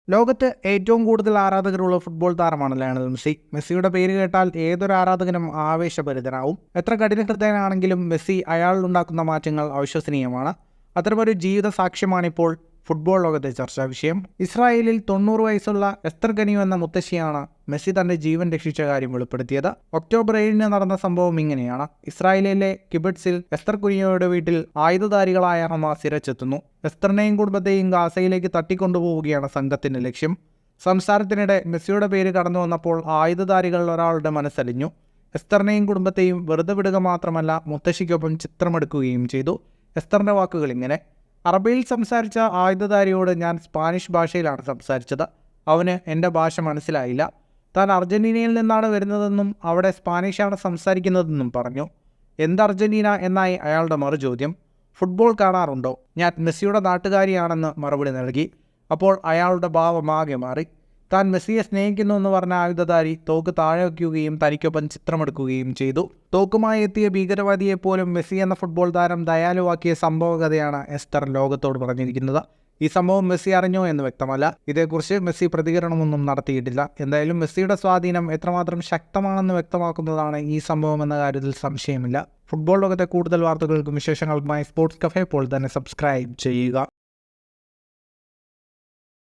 ലോകത്ത് ഏറ്റവും കൂടുതൽ ആരാധകരുള്ള ഫുട്ബോൾ താരമാണ് ലയണൽ മെസ്സി. മെസ്സിയുടെ പേര് കേട്ടാൽ ഏതൊരു ആരാധകനും ആവേശഭരിതനാവും. എത്ര കഠിനഹൃദയനാണെങ്കിലും മെസ്സി അയാളിലുണ്ടാക്കുന്ന മാറ്റങ്ങൾ അവിശ്വസനീയമാണ്. അത്തരമൊരു ജീവിത സാക്ഷ്യമാണിപ്പോൾ ഫുട്ബോൾ ലോകത്തെ ചർച്ചാ വിഷയം. ഇസ്രായേലിൽ 90 വയസ്സുള്ള എസ്തർ ഗനിയോ എന്ന മുത്തശ്ശിയാണ് മെസ്സി തന്റെ ജീവൻ രക്ഷിച്ച കാര്യം വെളിപ്പെടുത്തിയത്. ഒക്ടോബർ 7 നടന്ന സംഭവം ഇങ്ങനെയാണ്. ഇസ്രായേലിലെ കിബുട്സിൽ എസ്തർ ഗനിയോയുടെ വീട്ടിൽ ആയുധധാരികളായ ഹമാസ് ഇരച്ചെത്തുന്നു. എസ്തറിനെയും കുടുംബത്തെയും ഗാസയിലേക്ക് തട്ടിക്കൊണ്ടുപോവുകയാണ് സംഘത്തിന്റെ ലക്ഷ്യം. സംസാരത്തിനിടെ മെസ്സിയുടെ പേര് കടന്നു വന്നപ്പോൾ ആയുധധാരികളിൽ ഒരാളുടെ മനസ്സലിഞ്ഞു. എസ്തറിനെയും കുടുംബത്തെയും വെറുതെ വിടുക മാത്രമല്ല, മുത്തശ്ശിക്കൊപ്പം ചിത്രമെടുക്കുകയും ചെയ്തു. എസ്തറിന്റെ വാക്കുകൾ ഇങ്ങനെ: അറബിയിൽ സംസാരിച്ച ആയുധധാരിയോട് ഞാൻ സ്പാനിഷ് ഭാഷയിലാണ് സംസാരിച്ചത്. അവന് എൻ്റെ ഭാഷ മനസ്സിലായില്ല. താൻ അർജന്റീനയിൽ നിന്നാണ് വരുന്നതെന്നും അവിടെ സ്പാനിഷാണ് സംസാരിക്കുന്നതെന്നും പറഞ്ഞു. എന്ത് അർജന്റീന എന്നായി അയാളുടെ മറുചോദ്യം. ഫുട്ബോൾ കാണാറുണ്ടോ? ഞാൻ മെസ്സിയുടെ നാട്ടുകാരിയാണെന്ന് മറുപടി നൽകി. അപ്പോൾ അയാളുടെ ഭാവം ആകെ മാറി. താൻ മെസ്സിയെ സ്നേഹിക്കുന്നു എന്ന് പറഞ്ഞ ആയുധധാരി തോക്ക് താഴെ വയ്ക്കുകയും തനിക്കൊപ്പം ചിത്രമെടുക്കുകയും ചെയ്തു. തോക്കുമായി എത്തിയ ഭീകരവാദിയെപ്പോലും മെസ്സി എന്ന ഫുട്ബോൾ താരം ദയാലുവാക്കിയ സംഭവകഥയാണ് എസ്തർ ലോകത്തോട് പറഞ്ഞിരിക്കുന്നത്. ഈ സംഭവം മെസ്സി അറിഞ്ഞോ എന്ന് വ്യക്തമല്ല. ഇതേക്കുറിച്ച് മെസ്സി പ്രതികരണമൊന്നും നടത്തിയിട്ടില്ല. എന്തായാലും മെസ്സിയുടെ സ്വാധീനം എത്രമാത്രം ശക്തമാണെന്ന് വ്യക്തമാക്കുന്നതാണ് ഈ സംഭവം എന്ന കാര്യത്തിൽ സംശയമില്ല. ഫുട്ബോൾ ലോകത്തെ കൂടുതൽ വാർത്തകൾക്കും വിശേഷങ്ങൾക്കുമായി സ്പോർട്സ് കഫേ ഇപ്പോൾ തന്നെ സബ്സ്ക്രൈബ് ചെയ്യുക.